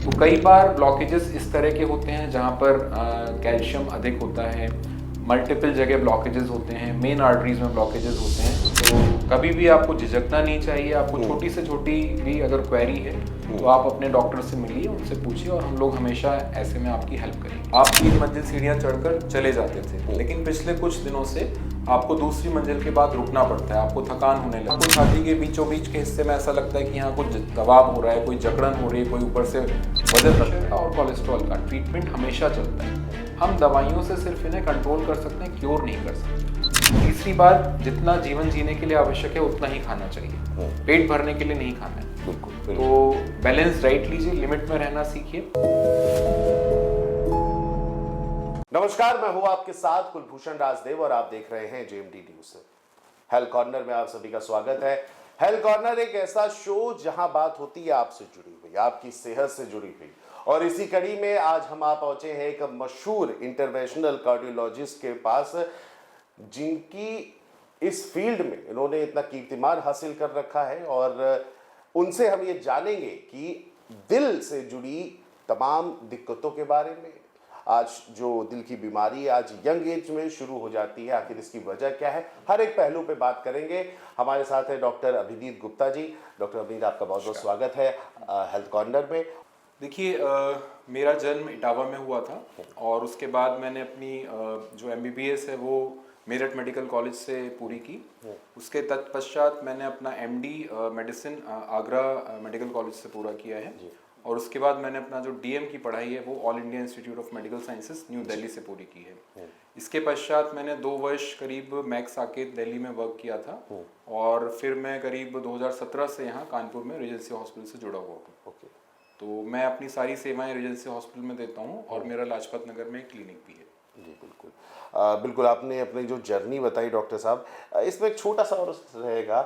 तो कई बार ब्लॉकेजेस इस तरह के होते हैं जहाँ पर कैल्शियम अधिक होता है, मल्टीपल जगह ब्लॉकेजेस होते हैं, मेन आर्टरीज में ब्लॉकेजेस होते हैं। तो कभी भी आपको झिझकना नहीं चाहिए। आपको छोटी से छोटी भी अगर क्वेरी है तो आप अपने डॉक्टर से मिलिए, उनसे पूछिए और हम लोग हमेशा ऐसे में आपकी हेल्प करेंगे। आप 3 मंजिल सीढ़ियाँ चढ़कर चले जाते थे, लेकिन पिछले कुछ दिनों से आपको दूसरी मंजिल के बाद रुकना पड़ता है, आपको थकान होने लगती है, आपको छाती के बीचों बीच के हिस्से में ऐसा लगता है कि यहाँ कुछ दबाव हो रहा है, कोई जकड़न हो रही है, कोई ऊपर से वजन रखता है। और कोलेस्ट्रॉल का ट्रीटमेंट हमेशा चलता है। हम दवाइयों से सिर्फ इन्हें कंट्रोल कर सकते हैं, क्योर नहीं कर सकते। तीसरी बात, जितना जीवन जीने के लिए आवश्यक है उतना ही खाना चाहिए, पेट भरने के लिए नहीं खाना है। बिल्कुल। तो बैलेंस डाइट लीजिए, लिमिट में रहना सीखिए। नमस्कार, मैं हूं आपके साथ कुलभूषण राजदेव और आप देख रहे हैं जेएमडी न्यूज। हेल्थ कॉर्नर में आप सभी का स्वागत है। हेल्थ कॉर्नर एक ऐसा शो जहां बात होती है आपसे जुड़ी हुई, आपकी सेहत से जुड़ी हुई, और इसी कड़ी में आज हम आप पहुंचे हैं एक मशहूर इंटरवेंशनल कार्डियोलॉजिस्ट के पास, जिनकी इस फील्ड में इन्होंने इतना कीर्तिमान हासिल कर रखा है। और उनसे हम ये जानेंगे कि दिल से जुड़ी तमाम दिक्कतों के बारे में। आज जो दिल की बीमारी आज यंग एज में शुरू हो जाती है, आखिर इसकी वजह क्या है, हर एक पहलू पे बात करेंगे। हमारे साथ है डॉक्टर अभिनीत गुप्ता जी। डॉक्टर अभिनीत, आपका बहुत बहुत स्वागत है हेल्थ कॉर्नर में। देखिए, मेरा जन्म इटावा में हुआ था और उसके बाद मैंने अपनी जो MBBS है वो मेरठ मेडिकल कॉलेज से पूरी की। उसके तत्पश्चात मैंने अपना MD medicine Agra medical college से पूरा किया है। और उसके बाद मैंने अपना जो DM की पढ़ाई है वो all India institute of medical sciences new Delhi से पूरी की है। इसके पश्चात मैंने 2 वर्ष करीब मैक्स साकेत दिल्ली में वर्क किया था और फिर मैं करीब 2017 से यहाँ कानपुर में रेजेंसी हॉस्पिटल से जुड़ा हुआ हूँ। तो मैं अपनी सारी सेवाएं रेजेंसी हॉस्पिटल में देता हूँ और मेरा लाजपत नगर में एक क्लिनिक भी है। जी बिल्कुल। बिल्कुल, आपने अपनी जो जर्नी बताई डॉक्टर साहब, इसमें एक छोटा सा और रहेगा,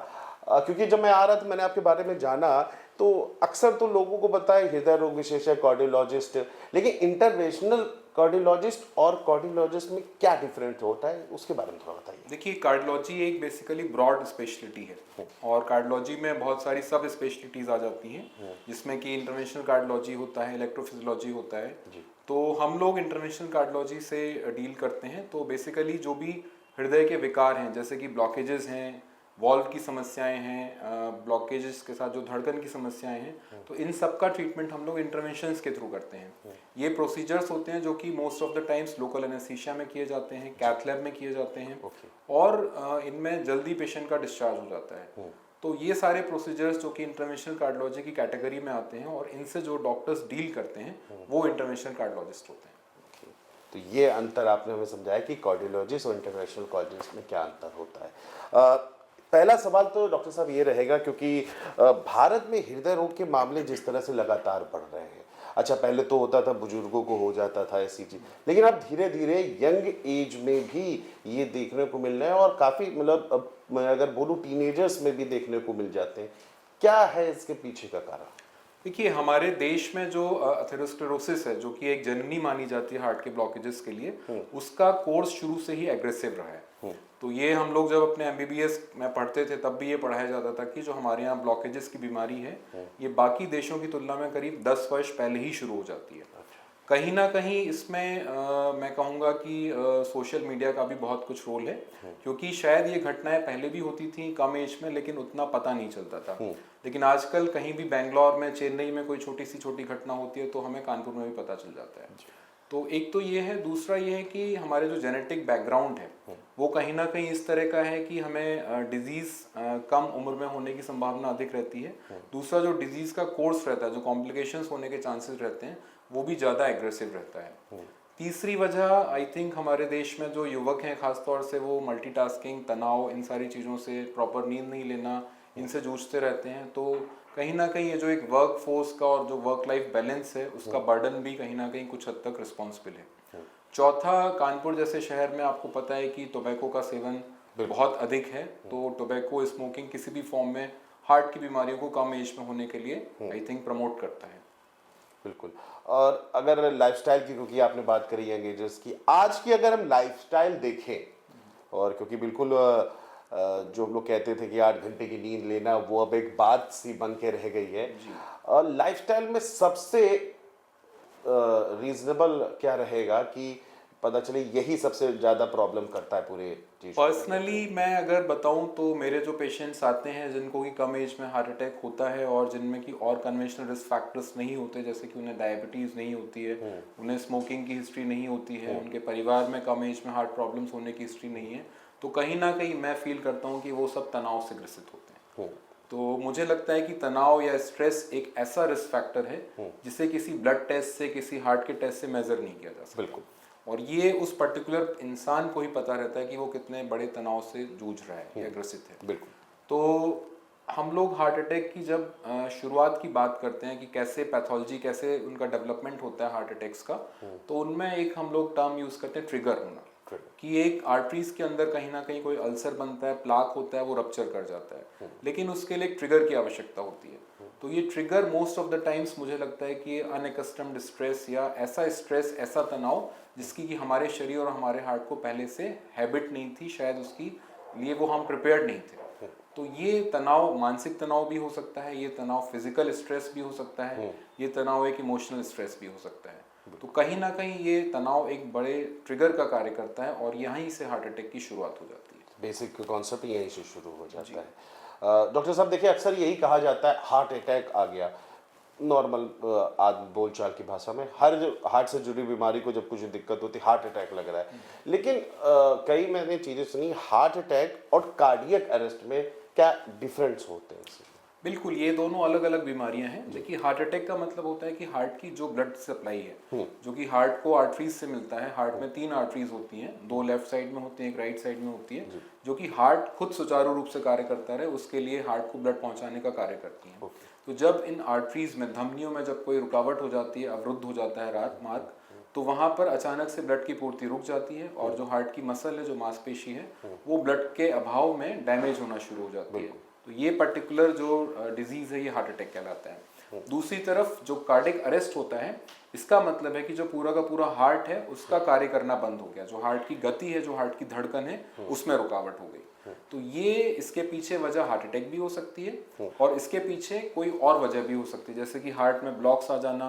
क्योंकि जब मैं आ रहा था मैंने आपके बारे में जाना, तो अक्सर तो लोगों को पता है हृदय रोग विशेषज्ञ कार्डियोलॉजिस्ट, लेकिन इंटरवेंशनल कार्डियोलॉजिस्ट और कार्डियोलॉजिस्ट में क्या डिफरेंस होता है, उसके बारे में थोड़ा बताइए। देखिए, कार्डियोलॉजी एक बेसिकली ब्रॉड स्पेशलिटी है और कार्डियोलॉजी में बहुत सारी सब स्पेशलिटीज आ जाती हैं, जिसमें कि इंटरवेंशनल कार्डियोलॉजी होता है, इलेक्ट्रोफिजियोलॉजी होता है। तो हम लोग इंटरवेंशनल कार्डियोलॉजी से डील करते हैं। तो बेसिकली जो भी हृदय के विकार हैं, जैसे कि ब्लॉकेजेस हैं, वॉल्व की समस्याएं हैं, ब्लॉकेजेस के साथ जो धड़कन की समस्याएं हैं, तो इन सब का ट्रीटमेंट हम लोग इंटरवेंशंस के थ्रू करते हैं। ये प्रोसीजर्स होते हैं जो कि most of the times local anaesthesia में किए जाते हैं, कैथ लैब में किए जाते हैं और इनमें जल्दी पेशेंट का डिस्चार्ज हो जाता है। तो ये सारे प्रोसीजर्स जो कि इंटरवेंशनल कार्डियोलॉजी की कैटेगरी में आते हैं और इनसे जो डॉक्टर्स डील करते हैं वो इंटरवेंशनल कार्डियोलॉजिस्ट होते हैं। तो ये अंतर आपने हमें समझाया कि कार्डियोलॉजिस्ट और इंटरवेंशनल कार्डियोलॉजिस्ट में क्या अंतर होता है। पहला सवाल तो डॉक्टर साहब ये रहेगा, क्योंकि भारत में हृदय रोग के मामले जिस तरह से लगातार बढ़ रहे हैं, अच्छा पहले तो होता था बुजुर्गों को हो जाता था ऐसी चीज, लेकिन अब धीरे धीरे यंग एज में भी ये देखने को मिल रहा है और काफी, मतलब अब मैं अगर बोलूँ टीनेजर्स में भी देखने को मिल जाते हैं। क्या है इसके पीछे का कारण? देखिए, हमारे देश में जो एथेरोस्क्लेरोसिस है, जो कि एक जननी मानी जाती है हार्ट के ब्लॉकेजेस के लिए, उसका कोर्स शुरू से ही एग्रेसिव रहा है। तो ये हम लोग जब अपने MBBS में पढ़ते थे तब भी ये पढ़ाया जाता था कि जो हमारे यहाँ ब्लॉकेजेस की बीमारी है ये बाकी देशों की तुलना में करीब 10 वर्ष पहले ही शुरू हो जाती है। कहीं ना कहीं इसमें मैं कहूँगा कि सोशल मीडिया का भी बहुत कुछ रोल है, क्योंकि शायद ये घटनाएं पहले भी होती थी कम एज में, लेकिन उतना पता नहीं चलता था। लेकिन आजकल कहीं भी बेंगलोर में, चेन्नई में कोई छोटी घटना होती है तो हमें कानपुर में भी पता चल जाता है। तो एक तो ये है, दूसरा ये है कि हमारे जो जेनेटिक बैकग्राउंड है वो कहीं ना कहीं इस तरह का है कि हमें डिजीज कम उम्र में होने की संभावना अधिक रहती है। दूसरा, जो डिजीज का कोर्स रहता है, जो कॉम्प्लिकेशंस होने के चांसेस रहते हैं, वो भी ज़्यादा एग्रेसिव रहता है। तीसरी वजह, आई थिंक हमारे देश में जो युवक हैं खासतौर से, वो मल्टीटास्किंग, तनाव, इन सारी चीज़ों से, प्रॉपर नींद नहीं लेना, इनसे जूझते रहते हैं। तो कहीं ना कहीं ये जो एक वर्क फोर्स का और जो वर्क लाइफ बैलेंस है उसका बर्डन भी कहीं ना कहीं कुछ हद तक रिस्पॉन्सिबल है। चौथा, कानपुर जैसे शहर में आपको पता है कि टोबैको का सेवन बहुत अधिक है। तो टोबैको स्मोकिंग किसी भी फॉर्म में हार्ट की बीमारियों को कम एज में होने के लिए आई थिंक प्रमोट करता है। बिल्कुल। और अगर लाइफस्टाइल की, क्योंकि आपने बात करी यंग एजर्स की, आज की अगर हम लाइफस्टाइल देखें, और क्योंकि बिल्कुल जो हम लोग कहते थे कि 8 घंटे की नींद लेना, वो अब एक बात सी बन के रह गई है। लाइफस्टाइल में सबसे रीजनेबल क्या रहेगा कि पता चले यही सबसे ज़्यादा प्रॉब्लम करता है पूरे चीज़ को? पर्सनली मैं अगर बताऊं तो मेरे जो पेशेंट्स आते हैं जिनको कि कम एज में हार्ट अटैक होता है और जिनमें कि और कन्वेंशनल रिस्क फैक्टर्स नहीं होते, जैसे कि उन्हें डायबिटीज़ नहीं होती है, उन्हें स्मोकिंग की हिस्ट्री नहीं होती है, उनके परिवार में कम एज में हार्ट प्रॉब्लम्स होने की हिस्ट्री नहीं है, तो कहीं ना कहीं मैं फील करता हूँ कि वो सब तनाव से ग्रसित होते हैं। तो मुझे लगता है कि तनाव या स्ट्रेस एक ऐसा रिस्क फैक्टर है जिसे किसी ब्लड टेस्ट से, किसी हार्ट के टेस्ट से मेजर नहीं किया जा सकता। बिल्कुल। और ये उस पर्टिकुलर इंसान को ही पता रहता है कि वो कितने बड़े तनाव से जूझ रहा है या ग्रसित है। बिल्कुल। तो हम लोग हार्ट अटैक की जब शुरुआत की बात करते हैं कि कैसे पैथोलॉजी, कैसे उनका डेवलपमेंट होता है हार्ट अटैक्स का, तो उनमें एक हम लोग टर्म यूज करते हैं ट्रिगर होना, कि एक आर्टरीज के अंदर कहीं ना कहीं कोई अल्सर बनता है, प्लाक होता है, वो रप्चर कर जाता है, लेकिन उसके लिए एक ट्रिगर की आवश्यकता होती है। तो ये trigger most of the times मुझे लगता है कि अनएकस्टम्ड स्ट्रेस या ऐसा स्ट्रेस, ऐसा तनाव जिसकी कि हमारे शरीर और हमारे हार्ट को पहले से हैबिट नहीं थी, शायद उसकी लिए वो हम प्रिपेयर्ड नहीं थे। तो ये तनाव मानसिक तनाव भी हो सकता है, ये तनाव फिजिकल स्ट्रेस भी हो सकता है, ये तनाव एक इमोशनल स्ट्रेस भी हो सकता है। तो कहीं ना कहीं ये तनाव एक बड़े ट्रिगर का कार्य करता है और यहीं से हार्ट अटैक की शुरुआत हो जाती है। बेसिक कॉन्सेप्ट यहीं से शुरू हो जाता है। डॉक्टर साहब देखिए, अक्सर यही कहा जाता है हार्ट अटैक आ गया, नॉर्मल बोलचाल की भाषा में हर हार्ट से जुड़ी बीमारी को जब कुछ दिक्कत होती है हार्ट अटैक लग रहा है, लेकिन कई मैंने चीज़ें सुनी हार्ट अटैक और कार्डियक अरेस्ट में क्या डिफरेंस होते हैं इससे? बिल्कुल, ये दोनों अलग अलग बीमारियां हैं। देखिए, हार्ट अटैक का मतलब होता है कि हार्ट की जो ब्लड सप्लाई है, जो कि हार्ट को आर्टरीज से मिलता है। हार्ट में 3 आर्टरीज होती हैं, 2 लेफ्ट साइड में होती हैं, एक राइट साइड में होती है, जो कि हार्ट खुद सुचारू रूप से कार्य करता रहे उसके लिए हार्ट को ब्लड पहुंचाने का कार्य करती हैं। तो जब इन आर्टरीज में, धमनियों में जब कोई रुकावट हो जाती है, अवरुद्ध हो जाता है रात मार्ग, तो वहां पर अचानक से ब्लड की पूर्ति रुक जाती है और जो हार्ट की मसल है, जो मांसपेशी है, वो ब्लड के अभाव में डैमेज होना शुरू हो जाती है। तो ये पर्टिकुलर जो डिजीज है, ये हार्ट अटैक कहलाता है। दूसरी तरफ जो कार्डियक अरेस्ट होता है, इसका मतलब है कि जो पूरा का पूरा हार्ट है उसका कार्य करना बंद हो गया, जो हार्ट की गति है, जो हार्ट की धड़कन है, उसमें रुकावट हो गई। तो ये इसके पीछे वजह हार्ट अटैक भी हो सकती है और इसके पीछे कोई और वजह भी हो सकती है, जैसे कि हार्ट में ब्लॉक्स आ जाना,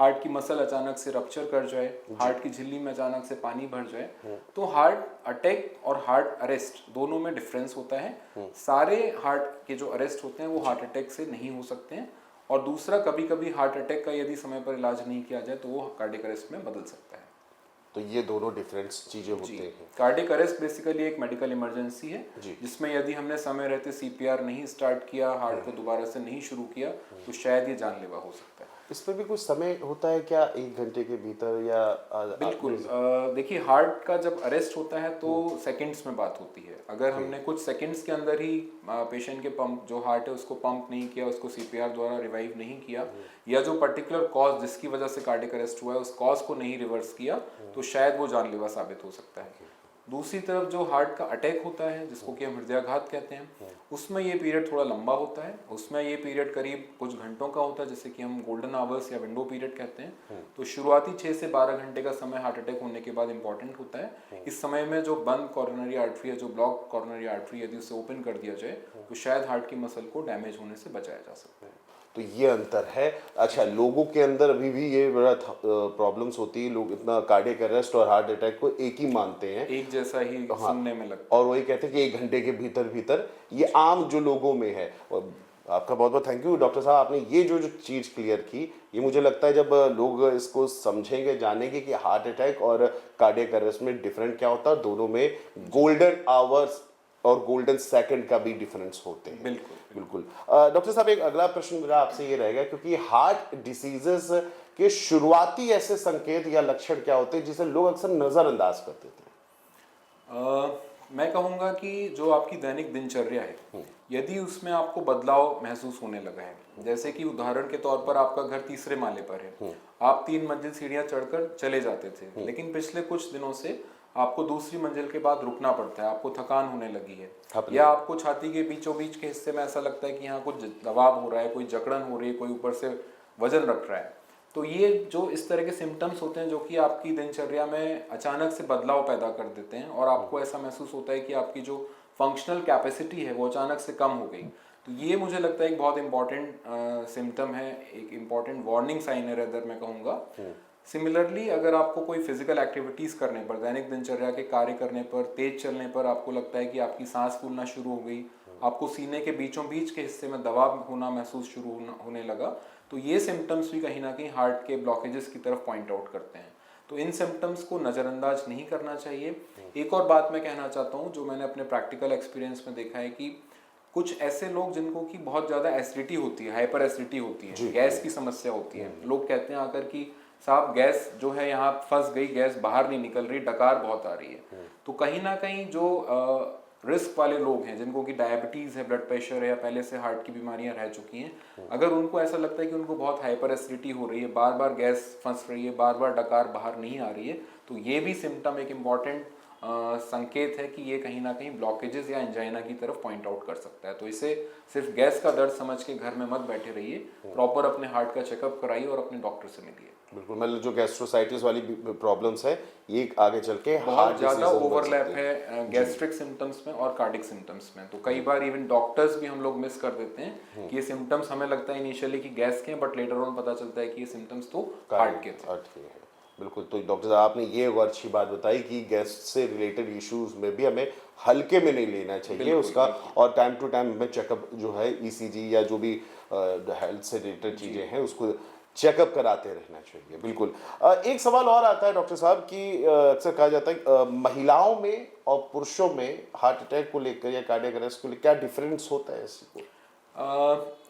हार्ट की मसल अचानक से रप्चर कर जाए, हार्ट की झिल्ली में अचानक से पानी भर जाए। तो हार्ट अटैक और हार्ट अरेस्ट दोनों में डिफरेंस होता है। सारे हार्ट के जो अरेस्ट होते हैं वो हार्ट अटैक से नहीं हो सकते हैं, और दूसरा, कभी कभी हार्ट अटैक का यदि समय पर इलाज नहीं किया जाए तो वो कार्डियक अरेस्ट में बदल सकता है। तो ये दोनों डिफरेंस चीजें होते हैं। कार्डियक अरेस्ट बेसिकली एक मेडिकल इमरजेंसी है, जिसमें यदि हमने समय रहते सीपीआर नहीं स्टार्ट किया, हार्ट को दोबारा से नहीं शुरू किया, तो शायद ये जानलेवा हो सकता है। इस पर भी कुछ समय होता है क्या, 1 घंटे के भीतर या? बिल्कुल, देखिए, हार्ट का जब अरेस्ट होता है तो सेकंड्स में बात होती है। अगर हमने कुछ सेकंड्स के अंदर ही पेशेंट के पंप, जो हार्ट है उसको पंप नहीं किया, उसको सीपीआर द्वारा रिवाइव नहीं किया, या जो पर्टिकुलर कॉज जिसकी वजह से कार्डियक अरेस्ट हुआ है उस कॉज को नहीं रिवर्स किया, तो शायद वो जानलेवा साबित हो सकता है। दूसरी तरफ जो हार्ट का अटैक होता है, जिसको कि हम हृदयाघात कहते हैं, उसमें ये पीरियड थोड़ा लंबा होता है। उसमें ये पीरियड करीब कुछ घंटों का होता है, जैसे कि हम गोल्डन आवर्स या विंडो पीरियड कहते हैं। तो शुरुआती 6 से 12 घंटे का समय हार्ट अटैक होने के बाद इंपॉर्टेंट होता है। इस समय में जो बंद कॉर्नरी आर्टरी है, जो ब्लॉक कॉर्नरी आर्टरी, यदि उसे ओपन कर दिया जाए तो शायद हार्ट की मसल को डैमेज होने से बचाया जा सकता है। तो ये अंतर है। अच्छा, लोगों के अंदर अभी भी ये बड़ा प्रॉब्लम्स होती है, लोग इतना कार्डियक अरेस्ट और हार्ट अटैक को एक ही मानते हैं, एक जैसा ही सुनने में लगता है, और वही कहते हैं कि 1 घंटे के भीतर भीतर, ये आम जो लोगों में है। और आपका बहुत बहुत थैंक यू डॉक्टर साहब, आपने ये जो चीज़ क्लियर की, ये मुझे लगता है जब लोग इसको समझेंगे, जानेंगे कि हार्ट अटैक और कार्डियक अरेस्ट में डिफरेंट क्या होता है, दोनों में गोल्डन आवर्स और गोल्डन सेकंड का भी डिफरेंस होते हैं। बिल्कुल बिल्कुल। डॉक्टर साहब, एक अगला प्रश्न मेरा आपसे ये रहेगा, क्योंकि हार्ट डिसीजेस के शुरुआती ऐसे संकेत या लक्षण क्या होते हैं जिसे लोग अक्सर नजरअंदाज कर देते हैं? मैं कहूँगा कि जो आपकी दैनिक दिनचर्या है, यदि उसमें आपको बदलाव महसूस होने लगा है, जैसे कि उदाहरण के तौर पर आपका घर 3रे माले पर है, आप 3 मंजिल सीढ़ियाँ चढ़कर चले जाते थे, लेकिन पिछले कुछ दिनों से आपको दूसरी मंजिल के बाद रुकना पड़ता है, आपको थकान होने लगी है, या आपको छाती के बीचों बीच के हिस्से में ऐसा लगता है कि यहाँ कुछ दबाव हो रहा है, कोई जकड़न हो रही है, कोई ऊपर से वजन रख रहा है। तो ये जो इस तरह के सिम्टम्स होते हैं जो कि आपकी दिनचर्या में अचानक से बदलाव पैदा कर देते हैं, और आपको ऐसा महसूस होता है कि आपकी जो फंक्शनल कैपेसिटी है वो अचानक से कम हो गई। तो ये मुझे लगता है एक बहुत इंपॉर्टेंट सिम्टम है, एक इंपॉर्टेंट वार्निंग साइन है, रेदर मैं कहूँगा। सिमिलरली अगर आपको कोई फिजिकल एक्टिविटीज़ करने पर, दैनिक दिनचर्या के कार्य करने पर, तेज चलने पर आपको लगता है कि आपकी सांस फूलना शुरू हो गई, आपको सीने के बीचों बीच के हिस्से में दबाव होना महसूस होने लगा, तो ये सिम्टम्स भी कहीं ना कहीं हार्ट के ब्लॉकेजेस की तरफ पॉइंट आउट करते हैं। तो इन सिम्टम्स को नज़रअंदाज नहीं करना चाहिए। एक और बात मैं कहना चाहता हूँ जो मैंने अपने प्रैक्टिकल एक्सपीरियंस में देखा है कि कुछ ऐसे लोग जिनको कि बहुत ज़्यादा एसिडिटी होती है, हाइपर एसिडिटी होती है, गैस की समस्या होती है, लोग कहते हैं आकर कि साहब गैस जो है यहाँ फंस गई, गैस बाहर नहीं निकल रही, डकार बहुत आ रही है। तो कहीं ना कहीं जो रिस्क वाले लोग हैं जिनको कि डायबिटीज़ है, ब्लड प्रेशर है या पहले से हार्ट की बीमारियां रह चुकी हैं, अगर उनको ऐसा लगता है कि उनको बहुत हाइपर एसिडिटी हो रही है, बार बार गैस फंस रही है, बार बार डकार बाहर नहीं आ रही है, तो ये भी सिम्टम एक इम्पॉर्टेंट संकेत है कि ये कहीं ना कहीं ब्लॉकेजेस या एंजाइना की तरफ पॉइंट आउट कर सकता है। तो इसे सिर्फ गैस का दर्द समझ के घर में मत बैठे रहिए, प्रॉपर अपने हार्ट का चेकअप कराइए और अपने डॉक्टर से मिलिए। बिल्कुल, मतलब जो गैस्ट्रोसाइटिस वाली प्रॉब्लम्स है ये आगे चल के बहुत ज़्यादा ओवरलैप है गैस्ट्रिक सिम्टम्स में और कार्डिक सिम्टम्स में। तो कई बार इवन डॉक्टर्स भी हम लोग मिस कर देते हैं कि ये सिम्टम्स हमें लगता है इनिशियली कि गैस के हैं, बट लेटर ऑन पता चलता है कि ये सिम्टम्स तो हार्ट के थे। बिल्कुल, तो डॉक्टर साहब आपने ये और अच्छी बात बताई कि गैस से रिलेटेड इश्यूज में भी हमें हल्के में नहीं लेना चाहिए उसका, और टाइम टू टाइम हमें चेकअप जो है ईसीजी या जो भी हेल्थ से रिलेटेड चीज़ें हैं उसको चेकअप कराते रहना चाहिए। बिल्कुल। एक सवाल और आता है डॉक्टर साहब कि अक्सर कहा जाता है महिलाओं में और पुरुषों में हार्ट अटैक को लेकर या कार्डियक अरेस्ट को लेकर क्या डिफरेंस होता है इसको?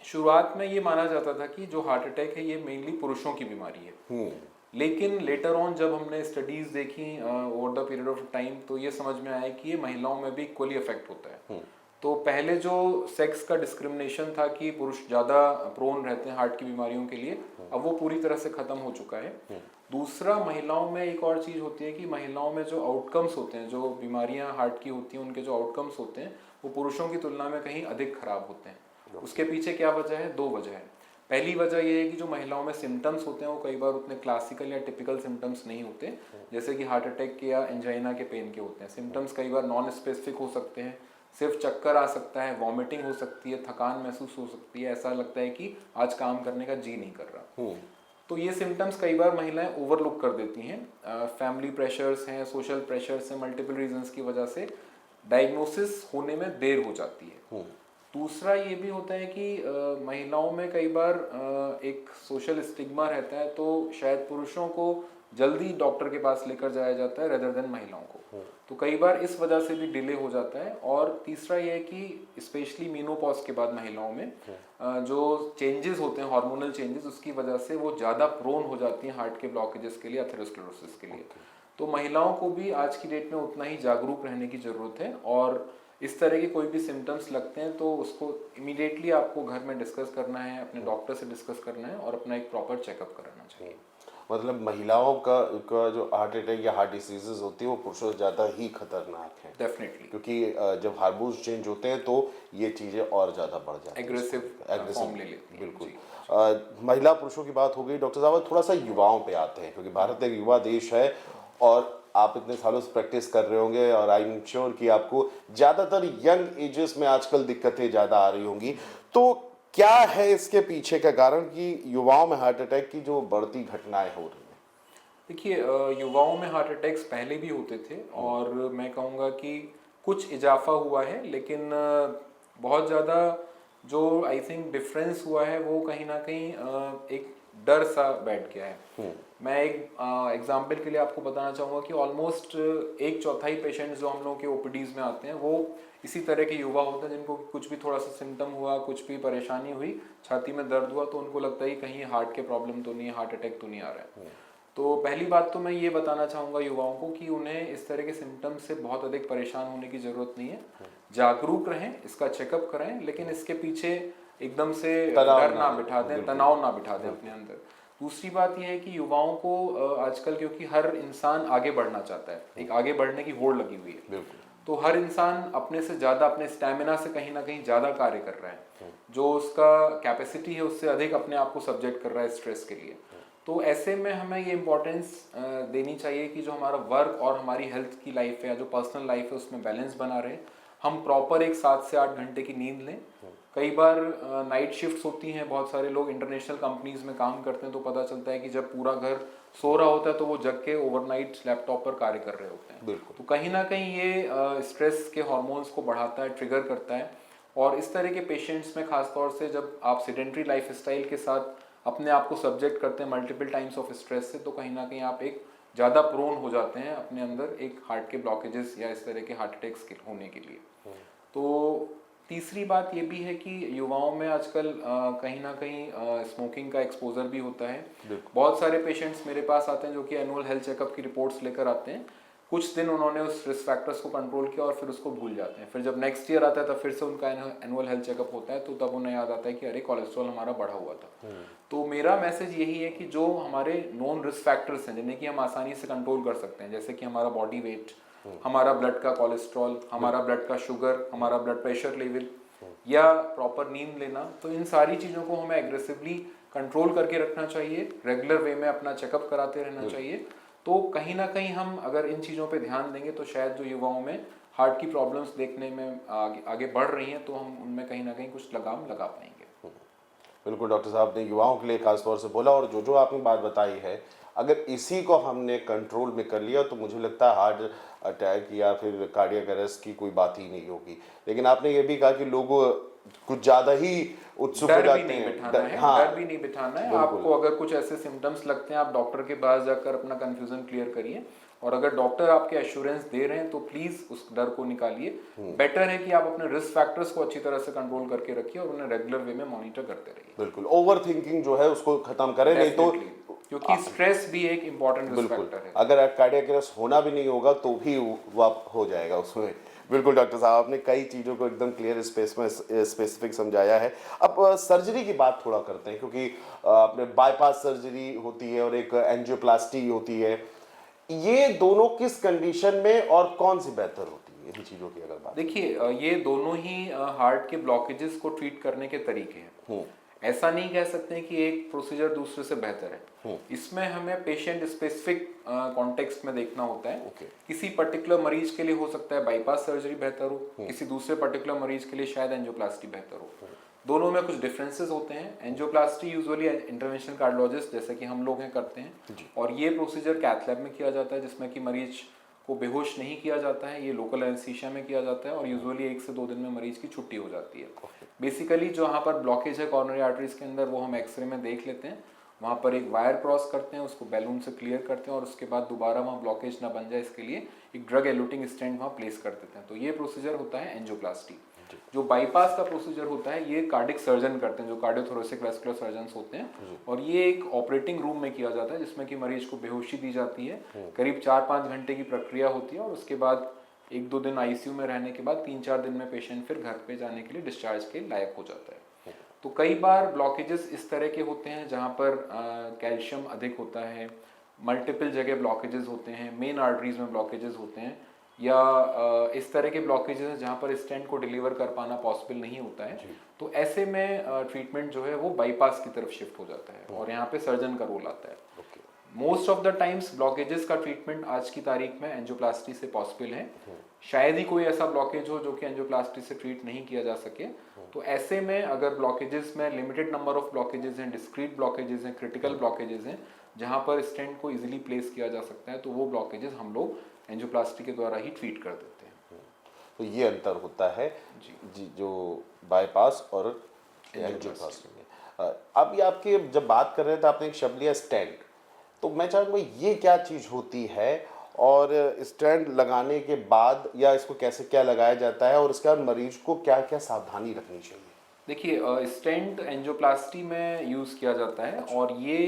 शुरुआत में ये माना जाता था कि जो हार्ट अटैक है ये मेनली पुरुषों की बीमारी है, लेकिन लेटर ऑन जब हमने स्टडीज देखी over the period of time तो ये समझ में आया कि ये महिलाओं में भी इक्वली अफेक्ट होता है। तो पहले जो सेक्स का डिस्क्रिमिनेशन था कि पुरुष ज़्यादा प्रोन रहते हैं हार्ट की बीमारियों के लिए, अब वो पूरी तरह से ख़त्म हो चुका है। दूसरा, महिलाओं में एक और चीज़ होती है कि महिलाओं में जो आउटकम्स होते हैं, जो बीमारियां हार्ट की होती हैं उनके जो आउटकम्स होते हैं वो पुरुषों की तुलना में कहीं अधिक खराब होते हैं। उसके पीछे क्या वजह है? दो वजह है। पहली वजह यह है कि जो महिलाओं में सिम्टम्स होते हैं वो कई बार उतने क्लासिकल या टिपिकल सिम्टम्स नहीं होते, जैसे कि हार्ट अटैक के या एंजाइना के पेन के होते हैं। सिम्टम्स कई बार नॉन स्पेसिफिक हो सकते हैं, सिर्फ चक्कर आ सकता है, वॉमिटिंग हो सकती है, थकान महसूस हो सकती है, ऐसा लगता है कि आज काम करने का जी नहीं कर रहा। तो ये सिम्टम्स कई बार महिलाएं ओवरलुक कर देती हैं। फैमिली प्रेशर्स हैं, सोशल प्रेशर्स हैं, मल्टीपल रीजंस की वजह से डायग्नोसिस होने में देर हो जाती है। दूसरा ये भी होता है कि महिलाओं में कई बार एक सोशल स्टिग्मा रहता है, तो शायद पुरुषों को जल्दी डॉक्टर के पास लेकर जाया जाता है रेदर देन महिलाओं को, तो कई बार इस वजह से भी डिले हो जाता है। और तीसरा ये है कि स्पेशली मीनोपॉज के बाद महिलाओं में जो चेंजेस होते हैं, हार्मोनल चेंजेस, उसकी वजह से वो ज़्यादा प्रोन हो जाती हैं हार्ट के ब्लॉकेजेस के लिए, एथेरोस्क्लेरोसिस के लिए। तो महिलाओं को भी आज की डेट में उतना ही जागरूक रहने की ज़रूरत है, और इस तरह के कोई भी सिम्टम्स लगते हैं तो उसको इमीडिएटली आपको घर में डिस्कस करना है, अपने डॉक्टर से डिस्कस करना है और अपना एक प्रॉपर चेकअप कराना चाहिए। मतलब महिलाओं का जो हार्ट अटैक या हार्ट डिसीजेज होती है वो पुरुषों से ज़्यादा ही खतरनाक है डेफिनेटली, क्योंकि जब हार्मोन्स चेंज होते हैं तो ये चीज़ें और ज़्यादा बढ़ जाती हैं, एग्रेसिव फॉर्म ले लेती हैं। बिल्कुल। महिला पुरुषों की बात हो गई, डॉक्टर साहब थोड़ा सा युवाओं पे आते हैं, क्योंकि भारत एक युवा देश है और आप इतने सालों से प्रैक्टिस कर रहे होंगे और आई एम श्योर कि आपको ज़्यादातर यंग एजेस में आजकल दिक्कतें ज़्यादा आ रही होंगी। तो क्या है इसके पीछे का कारण कि युवाओं में हार्ट अटैक की जो बढ़ती घटनाएं हो रही हैं? देखिए, युवाओं में हार्ट अटैक्स पहले भी होते थे और मैं कहूँगा कि कुछ इजाफा हुआ है, लेकिन बहुत ज़्यादा जो आई थिंक डिफरेंस हुआ है वो कहीं ना कहीं एक डर सा बैठ गया है। मैं एक एग्जाम्पल के लिए आपको बताना चाहूँगा कि ऑलमोस्ट 1/4 पेशेंट्स जो हम लोग के ओपीडीज में आते हैं वो इसी तरह के युवा होते हैं जिनको कुछ भी थोड़ा सा सिम्टम हुआ, कुछ भी परेशानी हुई, छाती में दर्द हुआ, तो उनको लगता है कि कहीं हार्ट के प्रॉब्लम तो नहीं है, हार्ट अटैक तो नहीं आ रहा है। तो पहली बात तो मैं ये बताना चाहूँगा युवाओं को कि उन्हें इस तरह के सिम्टम्स से बहुत अधिक परेशान होने की ज़रूरत नहीं है। जागरूक रहें, इसका चेकअप कराएं, लेकिन इसके पीछे एकदम से डर ना बिठा दें, तनाव ना बिठा दें अपने अंदर। दूसरी बात यह है कि युवाओं को आजकल, क्योंकि हर इंसान आगे बढ़ना चाहता है, एक आगे बढ़ने की होड़ लगी हुई है, तो हर इंसान अपने से ज़्यादा, अपने स्टैमिना से कहीं ना कहीं ज़्यादा कार्य कर रहा है, जो उसका कैपेसिटी है उससे अधिक अपने आप को सब्जेक्ट कर रहा है स्ट्रेस के लिए। तो ऐसे में हमें ये इम्पोर्टेंस देनी चाहिए कि जो हमारा वर्क और हमारी हेल्थ की लाइफ है या जो पर्सनल लाइफ है उसमें बैलेंस बना रहे। हम प्रॉपर एक 7 से 8 घंटे की नींद लें। कई बार नाइट शिफ्ट्स होती हैं, बहुत सारे लोग इंटरनेशनल कंपनीज में काम करते हैं, तो पता चलता है कि जब पूरा घर सो रहा होता है तो वो जग के ओवरनाइट लैपटॉप पर कार्य कर रहे होते हैं। तो कहीं ना कहीं ये स्ट्रेस के हार्मोन्स को बढ़ाता है, ट्रिगर करता है। और इस तरह के पेशेंट्स में खासतौर से जब आप सेडेंट्री लाइफ स्टाइल के साथ अपने आप को सब्जेक्ट करते हैं मल्टीपल टाइम्स ऑफ स्ट्रेस से, तो कहीं ना कहीं आप एक ज़्यादा प्रोन हो जाते हैं अपने अंदर एक हार्ट के ब्लॉकेजेस या इस तरह के हार्ट अटैक्स होने के लिए। तो तीसरी बात ये भी है कि युवाओं में आजकल कहीं ना कहीं स्मोकिंग का एक्सपोजर भी होता है। बहुत सारे पेशेंट्स मेरे पास आते हैं जो कि एनुअल हेल्थ चेकअप की रिपोर्ट्स लेकर आते हैं, कुछ दिन उन्होंने उस रिस्क फैक्टर्स को कंट्रोल किया और फिर उसको भूल जाते हैं। फिर जब नेक्स्ट ईयर आता है तब फिर से उनका एनुअल हेल्थ चेकअप होता है, तो तब उन्हें याद आता है कि अरे कोलेस्ट्रॉल हमारा बढ़ा हुआ था। तो मेरा मैसेज यही है कि जो हमारे नॉन रिस्क फैक्टर्स हैं जिन्हें कि हम आसानी से कंट्रोल कर सकते हैं, जैसे कि हमारा बॉडी वेट, हमारा ब्लड का कोलेस्ट्रॉल, हमारा ब्लड का शुगर, हमारा ब्लड प्रेशर लेवल या प्रॉपर नींद लेना, तो इन सारी चीज़ों को हमें एग्रेसिवली कंट्रोल करके रखना चाहिए। रेगुलर वे में अपना चेकअप कराते रहना चाहिए। तो कहीं ना कहीं हम अगर इन चीज़ों पे ध्यान देंगे तो शायद जो युवाओं में हार्ट की प्रॉब्लम्स देखने में आगे बढ़ रही हैं, तो हम उनमें कहीं ना कहीं कुछ लगाम लगा पाएंगे। बिल्कुल डॉक्टर साहब ने युवाओं के लिए खास तौर से बोला, और जो आपने बात बताई है, अगर इसी को हमने कंट्रोल में कर लिया तो मुझे लगता है हार्ट अटैक या फिर कार्डियक अरेस्ट की कोई बात ही नहीं होगी। लेकिन आपने ये भी कहा कि लोग कुछ ज़्यादा ही उत्सुक हो जाते हैं। डर भी नहीं बिठाना है। आपको अगर कुछ ऐसे सिम्टम्स लगते हैं, आप डॉक्टर के पास जाकर अपना कंफ्यूजन क्लियर करिए, और अगर डॉक्टर आपके एश्योरेंस दे रहे हैं तो प्लीज उस डर को निकालिए। बेटर है कि आप अपने रिस्क फैक्टर्स को अच्छी तरह से कंट्रोल करके रखिए और उन्हें रेगुलर वे में मॉनिटर करते रहिए। बिल्कुल, ओवर थिंकिंग जो है उसको खत्म करें, नहीं तो क्योंकि स्ट्रेस भी एक इम्पोर्टेंट रिस्क फैक्टर है। अगर कार्डियक अरेस्ट होना भी नहीं होगा तो भी वाप हो जाएगा उसमें। बिल्कुल डॉक्टर साहब, आपने कई चीज़ों को एकदम क्लियर स्पेस में स्पेसिफिक समझाया है। अब सर्जरी की बात थोड़ा करते हैं, क्योंकि आपने बाईपास सर्जरी होती है और एक एंजियोप्लास्टी होती है। ये दोनों किस कंडीशन में और कौन सी बेहतर होती है, इन चीज़ों की अगर बात? देखिए, ये दोनों ही हार्ट के ब्लॉकेजेस को ट्रीट करने के तरीके हैं। ऐसा नहीं कह सकते हैं कि एक प्रोसीजर दूसरे से बेहतर है। इसमें हमें पेशेंट स्पेसिफिक कॉन्टेक्स्ट में देखना होता है। किसी पर्टिकुलर मरीज के लिए हो सकता है बाईपास सर्जरी बेहतर हो, किसी दूसरे पर्टिकुलर मरीज के लिए शायद एंजियोप्लास्टी बेहतर हो। दोनों में कुछ डिफरेंसेस होते हैं। एंजियोप्लास्टी यूजुअली इंटरवेंशनल कार्डियोलॉजिस्ट जैसे कि हम लोग हैं करते हैं, और ये प्रोसीजर कैथ लैब में किया जाता है, जिसमें कि मरीज को बेहोश नहीं किया जाता है। ये लोकल एनेस्थीसिया में किया जाता है और यूजुअली 1 से 2 दिन में मरीज की छुट्टी हो जाती है। बेसिकली जो यहाँ पर ब्लॉकेज है कॉर्नरी आर्टरीज के अंदर, वो हम एक्सरे में देख लेते हैं। वहाँ पर एक वायर क्रॉस करते हैं, उसको बैलून से क्लियर करते हैं, और उसके बाद दोबारा वहाँ ब्लॉकेज ना बन जाए इसके लिए एक ड्रग एलुटिंग स्टेंट वहाँ प्लेस कर देते हैं। तो ये प्रोसीजर होता है एंजियोप्लास्टी। जो बाईपास का प्रोसीजर होता है ये कार्डियक सर्जन करते हैं, जो कार्डियोथोरेसिक वैस्कुलर सर्जन्स होते हैं, और ये एक ऑपरेटिंग रूम में किया जाता है जिसमें कि मरीज को बेहोशी दी जाती है। करीब 4-5 घंटे की प्रक्रिया होती है, और उसके बाद 1-2 दिन आईसीयू में रहने के बाद 3-4 दिन में पेशेंट फिर घर पे जाने के लिए डिस्चार्ज के लायक हो जाता है। तो कई बार ब्लॉकेजेस इस तरह के होते हैं जहाँ पर कैल्शियम अधिक होता है, मल्टीपल जगह ब्लॉकेजेस होते हैं, मेन आर्टरीज में ब्लॉकेजेस होते हैं, या इस तरह के ब्लॉकेजेस हैं जहाँ पर स्टेंट को डिलीवर कर पाना पॉसिबल नहीं होता है। तो ऐसे में ट्रीटमेंट जो है वो बाईपास की तरफ शिफ्ट हो जाता है और यहाँ पे सर्जन का रोल आता है। Most of the times blockages का ट्रीटमेंट आज की तारीख में एंजियोप्लास्टी से पॉसिबल है। शायद ही कोई ऐसा ब्लॉकेज हो जो कि एंजियोप्लास्टी से ट्रीट नहीं किया जा सके। तो ऐसे में अगर ब्लॉकेजेस में लिमिटेड नंबर ऑफ ब्लॉकेजेस हैं, डिस्क्रीट ब्लॉकेजेस हैं, क्रिटिकल ब्लॉकेजेस हैं जहां पर स्टेंट को इजीली प्लेस किया जा सकता है, तो वो ब्लॉकेजेस हम लोग एंजियोप्लास्टी के द्वारा ही ट्रीट कर देते हैं। तो ये अंतर होता है जी जो बाईपास और एंजियोप्लास्टी में। अभी आपके जब बात कर रहे थे आपने एक शब्द लिया स्टेंट, तो मैं चाहूँगा ये क्या चीज़ होती है और स्टेंट लगाने के बाद या इसको कैसे क्या लगाया जाता है और इसके बाद मरीज को क्या क्या सावधानी रखनी चाहिए? देखिए, स्टेंट एंजियोप्लास्टी में यूज़ किया जाता है और ये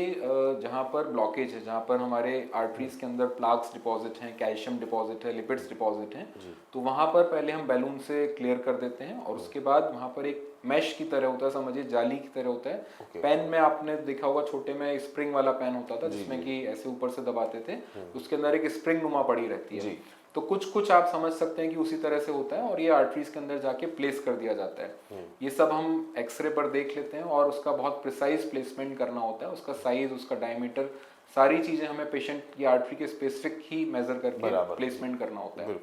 जहाँ पर ब्लॉकेज है, जहाँ पर हमारे आर्टरीज के अंदर प्लाक्स डिपॉजिट हैं, कैल्शियम डिपॉजिट है, लिपिड्स डिपॉजिट हैं, तो वहाँ पर पहले हम बैलून से क्लियर कर देते हैं और उसके बाद वहाँ पर एक मैश की तरह होता है, समझिए जाली की तरह होता है। पेन में आपने देखा होगा छोटे में स्प्रिंग वाला पेन होता था जिसमें कि ऐसे ऊपर से दबाते थे, उसके अंदर एक स्प्रिंग नुमा पड़ी रहती है। तो कुछ आप समझ सकते हैं कि उसी तरह से होता है और ये आर्टरीज के अंदर जाके प्लेस कर दिया जाता है। ये सब हम एक्सरे पर देख लेते हैं और उसका बहुत प्रिसाइज प्लेसमेंट करना होता है, उसका साइज, उसका डायमीटर, सारी चीजें हमें पेशेंट की आर्टरी के स्पेसिफिक ही मेजर करके प्लेसमेंट करना होता है।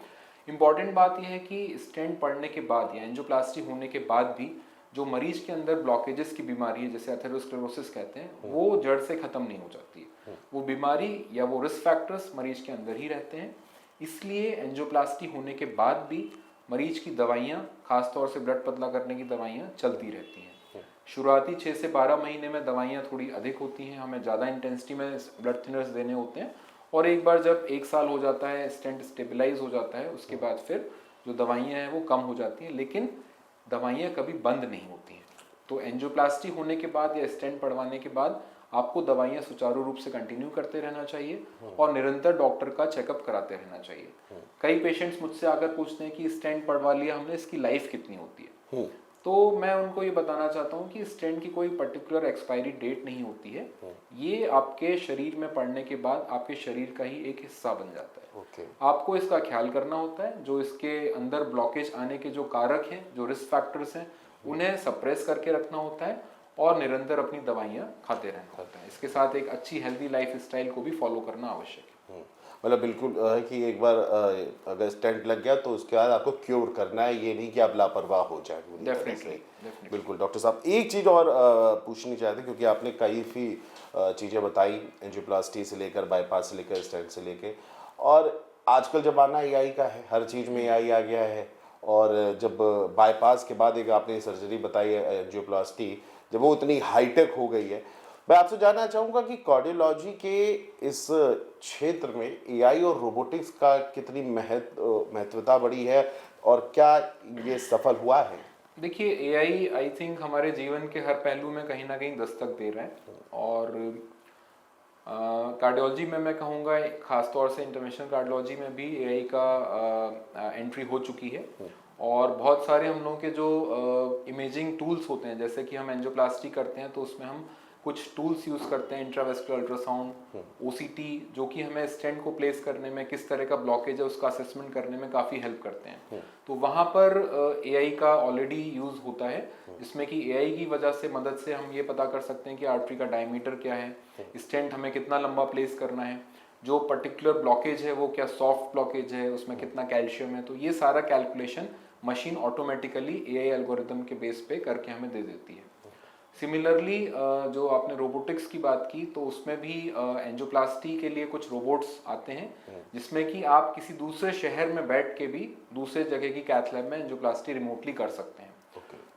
इम्पॉर्टेंट बात यह है कि स्टेंट पड़ने के बाद या एंजियोप्लास्टी होने के बाद भी जो मरीज के अंदर ब्लॉकेजेस की बीमारी है, जैसे एथेरोस्क्लेरोसिस कहते हैं, वो जड़ से खत्म नहीं हो जाती है। वो बीमारी या वो रिस्क फैक्टर्स मरीज के अंदर ही रहते हैं। इसलिए एंजियोप्लास्टी होने के बाद भी मरीज की दवाइयाँ, खासतौर से ब्लड पतला करने की दवाइयाँ चलती रहती हैं। शुरुआती 6 से 12 महीने में दवाइयाँ थोड़ी अधिक होती हैं, हमें ज़्यादा इंटेंसिटी में ब्लड थिनर्स देने होते हैं, और एक बार जब 1 साल हो जाता है, स्टेंट स्टेबलाइज हो जाता है, उसके बाद फिर जो दवाइयाँ हैं वो कम हो जाती हैं, लेकिन दवाइयाँ कभी बंद नहीं होती हैं। तो एंजियोप्लास्टी होने के बाद या स्टेंट पड़वाने के बाद आपको दवाइयाँ सुचारू रूप से कंटिन्यू करते रहना चाहिए और निरंतर डॉक्टर का चेकअप कराते रहना चाहिए। कई पेशेंट्स मुझसे आकर पूछते हैं कि स्टेंट पड़वा लिया हमने, इसकी लाइफ कितनी होती है? तो मैं उनको ये बताना चाहता हूँ कि स्टेंट की कोई पर्टिकुलर एक्सपायरी डेट नहीं होती है। ये आपके शरीर में पड़ने के बाद आपके शरीर का ही एक हिस्सा बन जाता है। आपको इसका ख्याल करना होता है, जो इसके अंदर ब्लॉकेज आने के जो कारक हैं, जो रिस्क फैक्टर्स हैं, उन्हें सप्रेस करके रखना होता है और निरंतर अपनी दवाइयाँ खाते रहना होता है। इसके साथ एक अच्छी हेल्दी लाइफ स्टाइल को भी फॉलो करना आवश्यक है। मतलब बिल्कुल है कि एक बार अगर स्टेंट लग गया तो उसके बाद आपको क्योर करना है, ये नहीं कि आप लापरवाह हो जाए। डेफिनेटली। बिल्कुल डॉक्टर साहब, एक चीज़ और पूछनी चाहते क्योंकि आपने कई चीज़ें बताई, एंजियोप्लास्टी से लेकर बाईपास से लेकर स्टेंट से लेकर, और आजकल ज़माना एआई का है, हर चीज़ में एआई आ गया है। और जब बाईपास के बाद एक आपने सर्जरी बताई है एंजियोप्लास्टी, जब वो इतनी हाईटेक हो गई है, मैं आपसे जानना चाहूँगा कि कार्डियोलॉजी के इस क्षेत्र में एआई और रोबोटिक्स का कितनी महत्वता बढ़ी है और क्या ये सफल हुआ है? देखिए, एआई आई थिंक हमारे जीवन के हर पहलू में कहीं ना कहीं दस्तक दे रहा है, और कार्डियोलॉजी में मैं कहूँगा खासतौर से इंटरवेंशनल कार्डियोलॉजी में भी एआई का एंट्री हो चुकी है। और बहुत सारे हम लोगों के जो इमेजिंग टूल्स होते हैं, जैसे कि हम एंजियोप्लास्टी करते हैं तो उसमें हम कुछ टूल्स यूज़ करते हैं, इंट्रावेस्कुलर अल्ट्रासाउंड, ओसीटी, जो कि हमें स्टेंट को प्लेस करने में, किस तरह का ब्लॉकेज है उसका असेसमेंट करने में काफ़ी हेल्प करते हैं। तो वहाँ पर एआई का ऑलरेडी यूज़ होता है, जिसमें कि एआई की वजह से मदद से हम ये पता कर सकते हैं कि आर्टरी का डायमीटर क्या है, स्टेंट हमें कितना लंबा प्लेस करना है, जो पर्टिकुलर ब्लॉकेज है वो क्या सॉफ्ट ब्लॉकेज है, उसमें कितना कैल्शियम है। तो ये सारा calculation machine automatically AI algorithm के बेस पे करके हमें दे देती है। सिमिलरली जो आपने रोबोटिक्स की बात की, तो उसमें भी एंजियोप्लास्टी के लिए कुछ रोबोट्स आते हैं, जिसमें कि आप किसी दूसरे शहर में बैठ के भी दूसरे जगह की कैथ लैब में एंजियोप्लास्टी रिमोटली कर सकते हैं।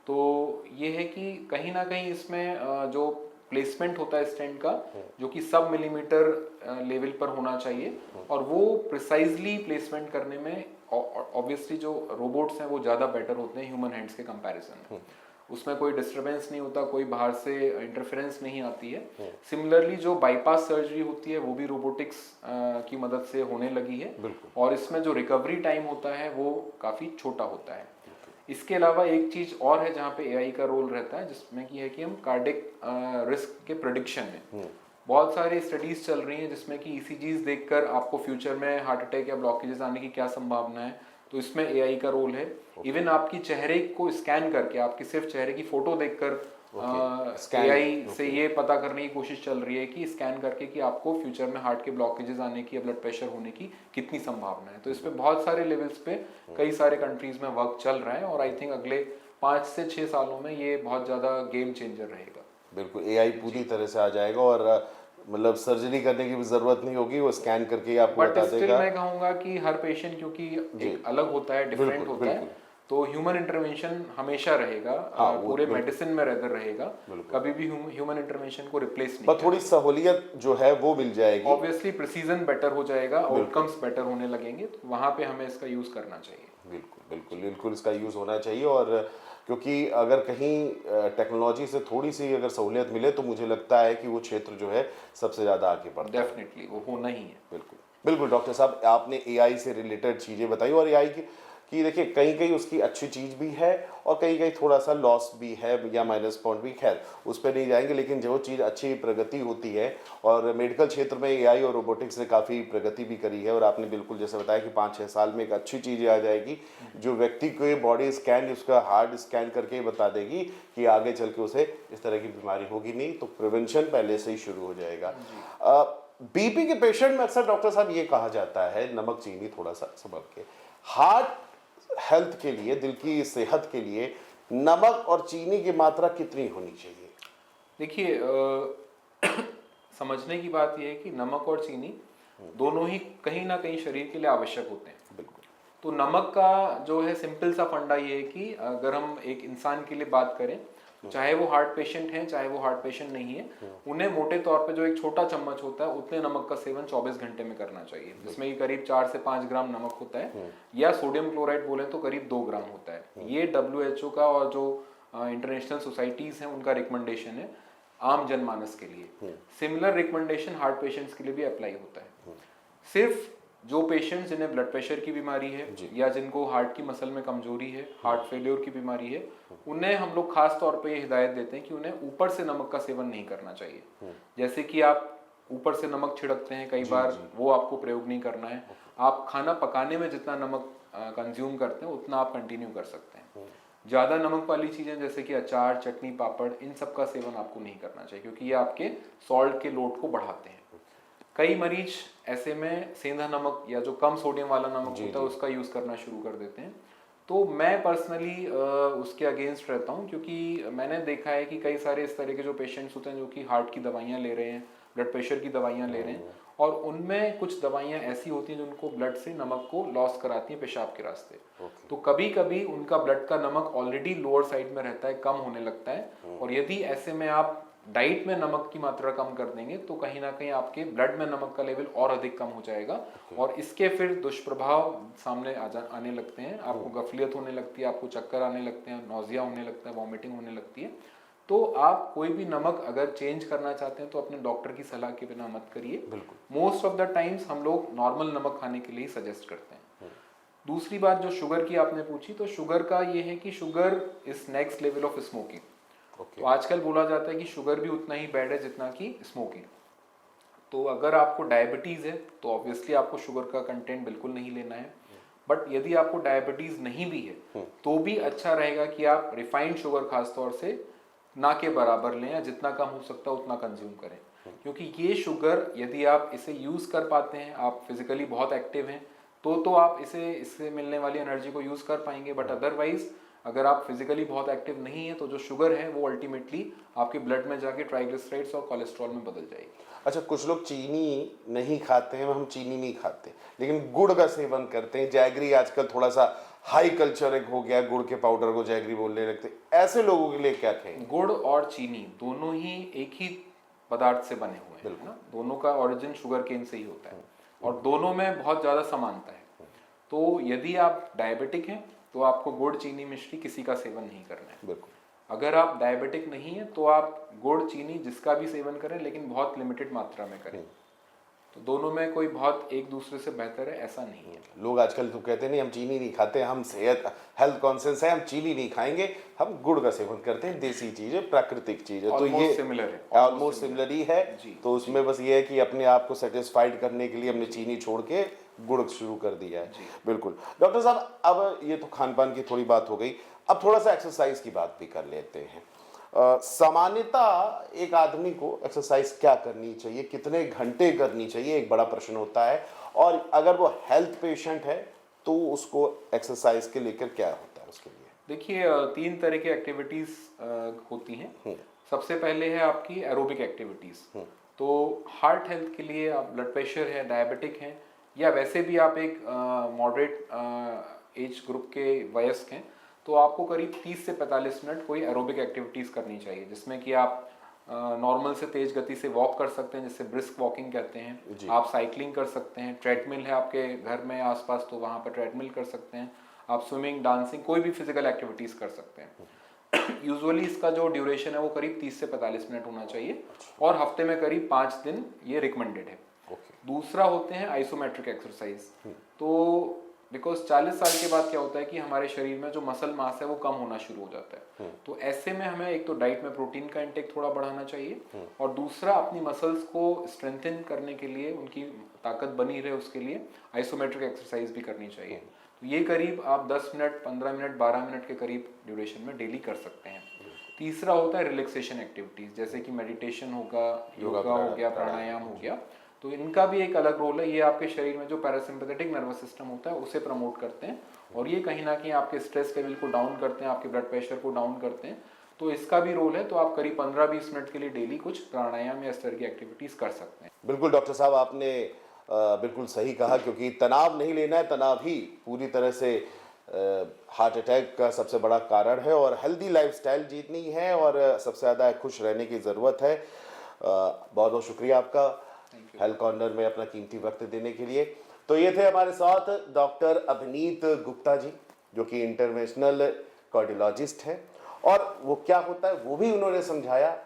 तो ये है कि कहीं ना कहीं इसमें जो प्लेसमेंट होता है स्टेंट का, जो कि सब मिलीमीटर लेवल पर होना चाहिए, और वो प्रिसाइजली प्लेसमेंट करने में ऑब्वियसली जो रोबोट्स हैं वो ज़्यादा बेटर होते हैं ह्यूमन हैंड्स के कंपैरिजन में। उसमें कोई डिस्टरबेंस नहीं होता, कोई बाहर से इंटरफेरेंस नहीं आती है। सिमिलरली जो बाईपास सर्जरी होती है वो भी रोबोटिक्स की मदद से होने लगी है, और इसमें जो रिकवरी टाइम होता है वो काफ़ी छोटा होता है। इसके अलावा एक चीज़ और है जहाँ पे एआई का रोल रहता है, जिसमें कि है कि हम कार्डिक रिस्क के प्रेडिक्शन में बहुत सारी स्टडीज चल रही हैं, जिसमें कि ईसीजीज देखकर आपको फ्यूचर में हार्ट अटैक या ब्लॉकेजेस आने की क्या संभावना है, तो इसमें एआई का रोल है। इवन आपकी चेहरे को स्कैन करके, आपकी सिर्फ चेहरे की फोटो देखकर एआई से ये पता करने की कोशिश चल रही है कि स्कैन करके कि आपको फ्यूचर में हार्ट के ब्लॉकेजेस आने की या ब्लड प्रेशर होने की कितनी संभावना है। तो इस पे बहुत सारे लेवल्स पे कई सारे कंट्रीज में वर्क चल रहा है, और आई थिंक अगले 5 से 6 सालों में ये बहुत ज़्यादा गेम चेंजर रहेगा। बिल्कुल, एआई पूरी तरह से आ जाएगा और मतलब सर्जरी करने की भी जरूरत नहीं होगी, वो स्कैन करके आपको बता देगा। मैं कहूँगा कि हर पेशेंट क्योंकि एक अलग होता है, डिफरेंट होता है, तो ह्यूमन इंटरवेंशन हमेशा रहेगा, पूरे मेडिसिन में रेदर रहेगा, कभी भी ह्यूमन इंटरवेंशन को रिप्लेस नहीं। थोड़ी सहूलियत जो है वो मिल जाएगी, ऑब्वियसली प्रिसीजन बेटर हो जाएगा, आउटकम्स बेटर होने लगेंगे, तो वहाँ पे हमें इसका यूज करना चाहिए। बिल्कुल बिल्कुल बिल्कुल इसका यूज होना चाहिए, और क्योंकि अगर कहीं टेक्नोलॉजी से थोड़ी सी अगर सहूलियत मिले तो मुझे लगता है कि वो क्षेत्र जो है सबसे ज़्यादा आगे बढ़ता है। डेफिनेटली वो होना ही है। बिल्कुल बिल्कुल डॉक्टर साहब, आपने एआई से रिलेटेड चीज़ें बताई, और एआई की देखिए कहीं कहीं उसकी अच्छी चीज़ भी है और कहीं कहीं थोड़ा सा लॉस भी है या माइनस पॉइंट भी, खैर उस पर नहीं जाएंगे। लेकिन जो चीज़ अच्छी प्रगति होती है, और मेडिकल क्षेत्र में एआई और रोबोटिक्स ने काफ़ी प्रगति भी करी है, और आपने बिल्कुल जैसे बताया कि 5-6 साल में एक अच्छी चीज़ आ जाएगी जो व्यक्ति को बॉडी स्कैन, उसका हार्ट स्कैन करके बता देगी कि आगे चल के उसे इस तरह की बीमारी होगी नहीं, तो प्रिवेंशन पहले से ही शुरू हो जाएगा। बीपी के पेशेंट में अक्सर डॉक्टर साहब ये कहा जाता है, नमक चीनी थोड़ा सा संभल के, हार्ट हेल्थ के लिए, दिल की सेहत के लिए नमक और चीनी की मात्रा कितनी होनी चाहिए? देखिए समझने की बात यह है कि नमक और चीनी दोनों ही कहीं ना कहीं शरीर के लिए आवश्यक होते हैं। बिल्कुल। तो नमक का जो है सिंपल सा फंडा ये है कि अगर हम एक इंसान के लिए बात करें, चाहे वो हार्ट पेशेंट है चाहे वो हार्ट पेशेंट नहीं है, उन्हें मोटे तौर पे जो एक छोटा चम्मच होता है उतने नमक का सेवन 24 घंटे में करना चाहिए, जिसमें कि करीब 4 से 5 ग्राम नमक होता है, या सोडियम क्लोराइड बोले तो करीब 2 ग्राम होता है। ये WHO का और जो इंटरनेशनल सोसाइटीज हैं उनका रिकमेंडेशन है आम जनमानस के लिए। सिमिलर रिकमेंडेशन हार्ट पेशेंट्स के लिए भी अप्लाई होता है। सिर्फ जो पेशेंट्स जिन्हें ब्लड प्रेशर की बीमारी है या जिनको हार्ट की मसल में कमजोरी है, हार्ट फेलियर की बीमारी है, उन्हें हम लोग खास तौर पे ये हिदायत देते हैं कि उन्हें ऊपर से नमक का सेवन नहीं करना चाहिए। जैसे कि आप ऊपर से नमक छिड़कते हैं कई बार, वो आपको प्रयोग नहीं करना है। आप खाना पकाने में जितना नमक कंज्यूम करते हैं उतना आप कंटिन्यू कर सकते हैं। ज्यादा नमक वाली चीजें जैसे कि अचार, चटनी, पापड़, इन सब का सेवन आपको नहीं करना चाहिए, क्योंकि ये आपके सॉल्ट के लोड को बढ़ाते हैं। कई मरीज ऐसे में सेंधा नमक या जो कम सोडियम वाला नमक होता है उसका यूज करना शुरू कर देते हैं। तो मैं पर्सनली उसके अगेंस्ट रहता हूँ, क्योंकि मैंने देखा है कि कई सारे इस तरह के जो पेशेंट्स होते हैं जो कि हार्ट की दवाइयाँ ले रहे हैं, ब्लड प्रेशर की दवाइयाँ ले रहे हैं, और उनमें कुछ दवाइयाँ ऐसी होती हैं जो उनको ब्लड से नमक को लॉस कराती हैं पेशाब के रास्ते। तो कभी कभी उनका ब्लड का नमक ऑलरेडी लोअर साइड में रहता है, कम होने लगता है, और यदि ऐसे में आप डाइट में नमक की मात्रा कम कर देंगे तो कहीं ना कहीं आपके ब्लड में नमक का लेवल और अधिक कम हो जाएगा, और इसके फिर दुष्प्रभाव सामने आने लगते हैं। आपको गफलियत होने लगती है, आपको चक्कर आने लगते हैं, नौजिया होने लगता है, वॉमिटिंग होने लगती है। तो आप कोई भी नमक अगर चेंज करना चाहते हैं तो अपने डॉक्टर की सलाह के बिना मत करिए। मोस्ट ऑफ द टाइम्स हम लोग नॉर्मल नमक खाने के लिए सजेस्ट करते हैं। दूसरी बात जो शुगर की आपने पूछी, तो शुगर का ये है कि sugar is next level of smoking. तो आजकल बोला जाता है कि शुगर भी उतना ही बैड है जितना कि स्मोकिंग। तो अगर आपको डायबिटीज है तो ऑब्वियसली आपको शुगर का कंटेंट बिल्कुल नहीं लेना है, बट यदि आपको डायबिटीज नहीं भी है तो भी अच्छा रहेगा कि आप रिफाइंड शुगर खास तौर से ना के बराबर लें, या जितना कम हो सकता है उतना कंज्यूम करें। क्योंकि ये शुगर यदि आप इसे यूज कर पाते हैं, आप फिजिकली बहुत एक्टिव हैं, तो आप इससे मिलने वाली एनर्जी को यूज कर पाएंगे। बट अदरवाइज अगर आप फिजिकली बहुत एक्टिव नहीं है तो जो शुगर है वो अल्टीमेटली आपके ब्लड में जाके ट्राइग्लिसराइड्स और कोलेस्ट्रॉल में बदल जाएगी। अच्छा, कुछ लोग चीनी नहीं खाते हैं, हम चीनी नहीं खाते लेकिन गुड़ का सेवन करते हैं। जैगरी आजकल थोड़ा सा हाई कल्चर एक हो गया, गुड़ के पाउडर को जैगरी बोलने लगते हैं। ऐसे लोगों के लिए क्या कहेंगे? गुड़ और चीनी दोनों ही एक ही पदार्थ से बने हुए हैं ना, दोनों का ओरिजिन शुगर केन से ही होता है, और दोनों में बहुत ज्यादा समानता है। तो यदि आप डायबिटिक हैं तो आपको गुड़, चीनी, मिश्री किसी का सेवन नहीं करना है। बिल्कुल। अगर आप डायबिटिक नहीं है तो आप गुड़, चीनी जिसका भी सेवन करें, लेकिन बहुत लिमिटेड मात्रा में करें। तो दोनों में कोई बहुत एक दूसरे से बेहतर है ऐसा नहीं है। लोग आजकल तो कहते नहीं हम चीनी नहीं खाते, हम सेहत हेल्थ कॉन्शियस है, हम चीनी नहीं खाएंगे, हम गुड़ का सेवन करते हैं, देसी चीज है, प्राकृतिक चीज है। तो ये सिमिलर है, ऑलमोस्ट सिमिलर ही है। तो उसमें बस ये है कि अपने आप को सेटिस्फाइड करने के लिए हमने चीनी छोड़ के गुड़ शुरू कर दिया है। बिल्कुल। डॉक्टर साहब, अब ये तो खान पान की थोड़ी बात हो गई, अब थोड़ा सा एक्सरसाइज की बात भी कर लेते हैं। सामान्यतः एक आदमी को एक्सरसाइज क्या करनी चाहिए, कितने घंटे करनी चाहिए, एक बड़ा प्रश्न होता है। और अगर वो हेल्थ पेशेंट है तो उसको एक्सरसाइज के लेकर क्या होता है उसके लिए? देखिए, 3 तरह की एक्टिविटीज होती हैं। सबसे पहले है आपकी एरोबिक एक्टिविटीज। तो हार्ट हेल्थ के लिए आप ब्लड प्रेशर है, डायबिटिक हैं, या वैसे भी आप एक मॉडरेट एज ग्रुप के वयस्क हैं, तो आपको करीब 30 से 45 मिनट कोई एरोबिक एक्टिविटीज करनी चाहिए, जिसमें कि आप नॉर्मल से तेज गति से वॉक कर सकते हैं, जिससे ब्रिस्क वॉकिंग कहते हैं। आप साइकिलिंग कर सकते हैं, ट्रेडमिल है आपके घर में आसपास तो वहाँ पर ट्रेडमिल कर सकते हैं। आप स्विमिंग, डांसिंग, कोई भी फिजिकल एक्टिविटीज कर सकते हैं। यूजुअली इसका जो ड्यूरेशन है वो करीब 30 से 45 मिनट होना चाहिए, और हफ्ते में करीब 5 दिन ये रिकमेंडेड है। दूसरा होते हैं आइसोमेट्रिक एक्सरसाइज। तो बिकॉज 40 साल के बाद क्या होता है कि हमारे शरीर में जो मसल मास है वो कम होना शुरू हो जाता है। तो ऐसे में हमें एक तो डाइट में प्रोटीन का इंटेक थोड़ा बढ़ाना चाहिए, और दूसरा अपनी मसल्स को स्ट्रेंथन करने के लिए, उनकी ताकत बनी रहे उसके लिए आइसोमेट्रिक एक्सरसाइज भी करनी चाहिए। तो ये करीब आप 10 मिनट, 15 मिनट, 12 मिनट के करीब ड्यूरेशन में डेली कर सकते हैं। तीसरा होता है रिलैक्सेशन एक्टिविटीज, जैसे कि मेडिटेशन होगा, योगा हो गया, प्राणायाम हो गया। तो इनका भी एक अलग रोल है। ये आपके शरीर में जो पैरासिम्पैथेटिक नर्वस सिस्टम होता है उसे प्रमोट करते हैं और ये कहीं ना कहीं आपके स्ट्रेस लेवल को डाउन करते हैं, आपके ब्लड प्रेशर को डाउन करते हैं। तो इसका भी रोल है। तो आप करीब 15-20 मिनट के लिए डेली कुछ प्राणायाम या इस तरह की एक्टिविटीज कर सकते हैं। बिल्कुल डॉक्टर साहब, आपने बिल्कुल सही कहा, क्योंकि तनाव नहीं लेना है, तनाव ही पूरी तरह से हार्ट अटैक का सबसे बड़ा कारण है और हेल्दी लाइफस्टाइल जीतनी है और सबसे ज़्यादा खुश रहने की ज़रूरत है। बहुत बहुत शुक्रिया आपका हेल्थ कॉर्नर में अपना कीमती वक्त देने के लिए। तो ये थे हमारे साथ डॉक्टर अभिनीत गुप्ता जी, जो कि इंटरवेंशनल कार्डियोलॉजिस्ट हैं, और वो क्या होता है वो भी उन्होंने समझाया।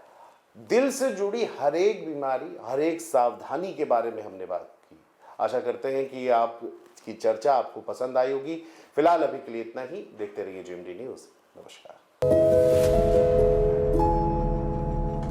दिल से जुड़ी हर एक बीमारी, हर एक सावधानी के बारे में हमने बात की। आशा करते हैं कि आपकी चर्चा आपको पसंद आई होगी। फिलहाल अभी के लिए इतना ही। देखते रहिए जेएमडी न्यूज़। नमस्कार।